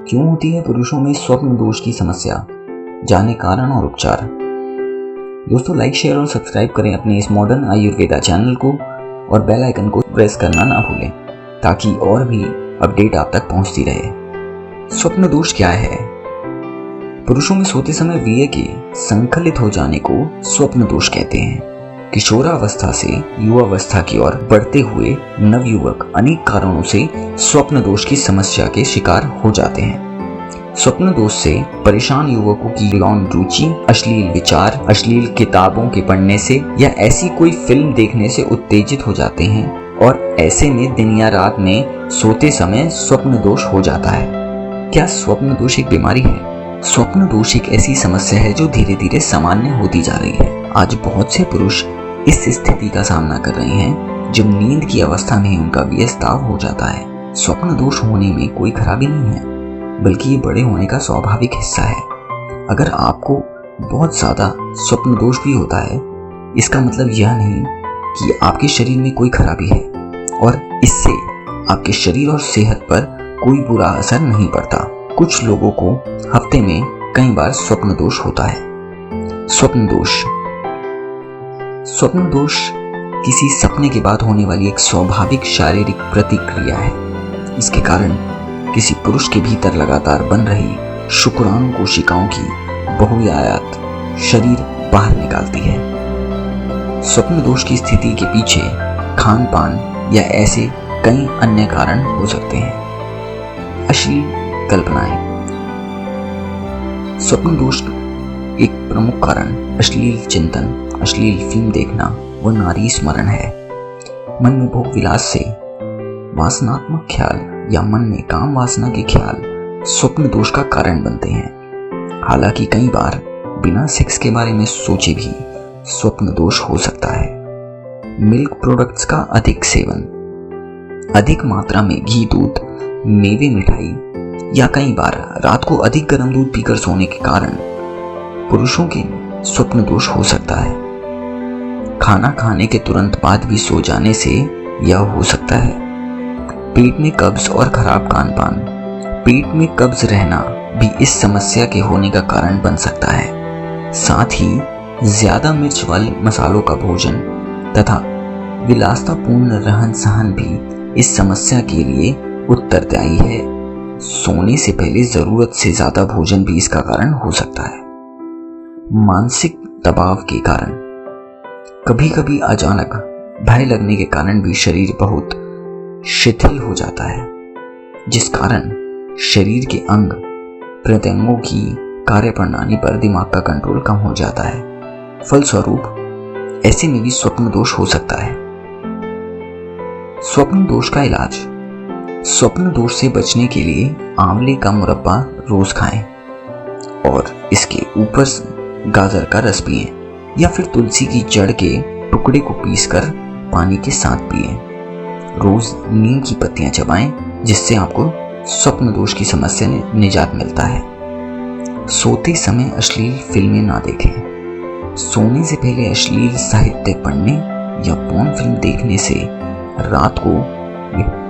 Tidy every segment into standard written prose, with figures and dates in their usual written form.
क्यों होती है पुरुषों में स्वप्न दोष की समस्या, जाने कारण और उपचार। दोस्तों लाइक शेयर और सब्सक्राइब करें अपने इस मॉडर्न आयुर्वेदा चैनल को और बेल आइकन को प्रेस करना ना भूलें ताकि और भी अपडेट आप तक पहुंचती रहे। स्वप्न दोष क्या है? पुरुषों में सोते समय वीर्य के संकलित हो जाने को स्वप्न दोष कहते हैं। किशोरावस्था से युवावस्था की ओर बढ़ते हुए नवयुवक अनेक कारणों से स्वप्न दोष की समस्या के शिकार हो जाते हैं। स्वप्न दोष से परेशान युवकों की यौन रुचि, अश्लील विचार, अश्लील किताबों के पढ़ने से या ऐसी कोई फिल्म देखने से उत्तेजित हो जाते हैं और ऐसे में दिन या रात में सोते समय स्वप्न दोष हो जाता है। क्या स्वप्न दोष एक बीमारी है? स्वप्न दोष एक ऐसी समस्या है जो धीरे धीरे सामान्य होती जा रही है। आज बहुत से पुरुष इस स्थिति का सामना कर रहे हैं जब नींद की अवस्था में उनका विस्ताव हो जाता है। स्वप्न दोष होने में कोई खराबी नहीं है, बल्कि ये बड़े होने का स्वाभाविक हिस्सा है। अगर आपको बहुत ज्यादा स्वप्न दोष भी होता है, इसका मतलब यह नहीं कि आपके शरीर में कोई खराबी है और इससे आपके शरीर और सेहत पर कोई बुरा असर नहीं पड़ता। कुछ लोगों को हफ्ते में कई बार स्वप्न दोष होता है। स्वप्न दोष किसी सपने के बाद होने वाली एक स्वाभाविक शारीरिक प्रतिक्रिया है। इसके कारण किसी पुरुष के भीतर लगातार बन रही शुक्राणु कोशिकाओं की बहुआयात शरीर बाहर निकालती है। स्वप्न दोष की स्थिति के पीछे खान पान या ऐसे कई अन्य कारण हो सकते हैं। अश्लील कल्पनाएं। स्वप्न दोष एक प्रमुख कारण अश्लील चिंतन, अश्लील फिल्म देखना व नारी स्मरण है। मन में भोग विलास से वासनात्मक ख्याल या मन में काम वासना के ख्याल स्वप्न दोष का कारण बनते हैं। हालांकि कई बार बिना सेक्स के बारे में सोचे भी स्वप्न दोष हो सकता है। मिल्क प्रोडक्ट्स का अधिक सेवन, अधिक मात्रा में घी, दूध, मेवे, मिठाई या कई बार रात को अधिक गर्म दूध पीकर सोने के कारण पुरुषों के स्वप्न दोष हो सकता है। खाना खाने के तुरंत बाद भी सो जाने से यह हो सकता है। पेट में कब्ज और खराब खान पान। पेट में कब्ज रहना भी इस समस्या के होने का कारण बन सकता है। साथ ही ज्यादा मिर्च वाले मसालों का भोजन तथा विलासतापूर्ण रहन सहन भी इस समस्या के लिए उत्तरदायी है। सोने से पहले जरूरत से ज्यादा भोजन भी इसका कारण हो सकता है। मानसिक दबाव के कारण। कभी कभी अचानक भय लगने के कारण भी शरीर बहुत शिथिल हो जाता है, जिस कारण शरीर के अंग प्रत्यंगों की कार्यप्रणाली पर दिमाग का कंट्रोल कम हो जाता है। फलस्वरूप ऐसे में भी स्वप्न दोष हो सकता है। स्वप्न दोष का इलाज। स्वप्न दोष से बचने के लिए आंवले का मुरब्बा रोज खाएं और इसके ऊपर गाजर का रस पिएं या फिर तुलसी की जड़ के टुकड़े को पीसकर पानी के साथ पिएं। रोज नीम की पत्तियां चबाएं, जिससे आपको स्वप्न दोष की समस्या में निजात मिलता है। सोते समय अश्लील फिल्में ना देखें। सोने से पहले अश्लील साहित्य पढ़ने या पोर्न फिल्म देखने से रात को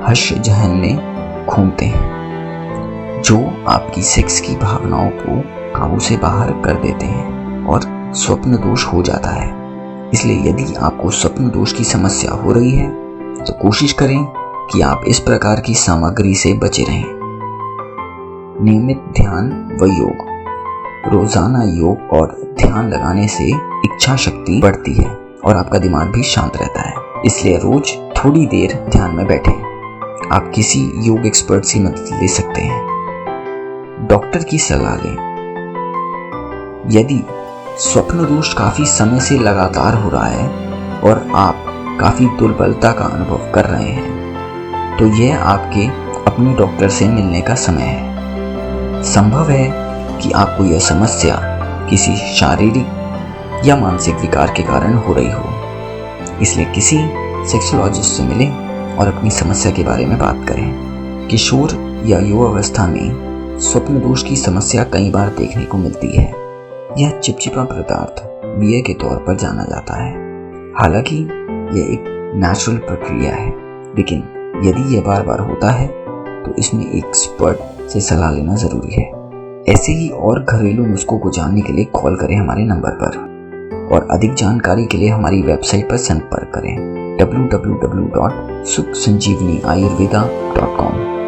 हश जहन में घूमते हैं, जो आपकी सेक्स की भावनाओं को काबू से बाहर कर देते हैं और स्वप्न दोष हो जाता है। इसलिए यदि आपको स्वप्न दोष की समस्या हो रही है तो कोशिश करें कि आप इस प्रकार की सामग्री से बचे रहें। नियमित ध्यान व योग। रोजाना योग और ध्यान लगाने से इच्छा शक्ति बढ़ती है और आपका दिमाग भी शांत रहता है। इसलिए रोज थोड़ी देर ध्यान में बैठें। आप किसी योग एक्सपर्ट से मदद ले सकते हैं। डॉक्टर की सलाह लें। यदि स्वप्न दोष काफी समय से लगातार हो रहा है और आप काफी दुर्बलता का अनुभव कर रहे हैं, तो यह आपके अपने डॉक्टर से मिलने का समय है। संभव है कि आपको यह समस्या किसी शारीरिक या मानसिक विकार के कारण हो रही हो। इसलिए किसी सेक्सोलॉजिस्ट से मिलें और अपनी समस्या के बारे में बात करें। किशोर या युवावस्था में स्वप्न दोष की समस्या कई बार देखने को मिलती है। यह चिपचिपा पदार्थ वीर्य के तौर पर जाना जाता है। हालांकि यह एक नेचुरल प्रक्रिया है, लेकिन यदि यह बार बार होता है तो इसमें एक एक्सपर्ट से सलाह लेना ज़रूरी है। ऐसे ही और घरेलू नुस्खों को जानने के लिए कॉल करें हमारे नंबर पर, और अधिक जानकारी के लिए हमारी वेबसाइट पर संपर्क करें www.sukhsanjeevaniayurveda.com।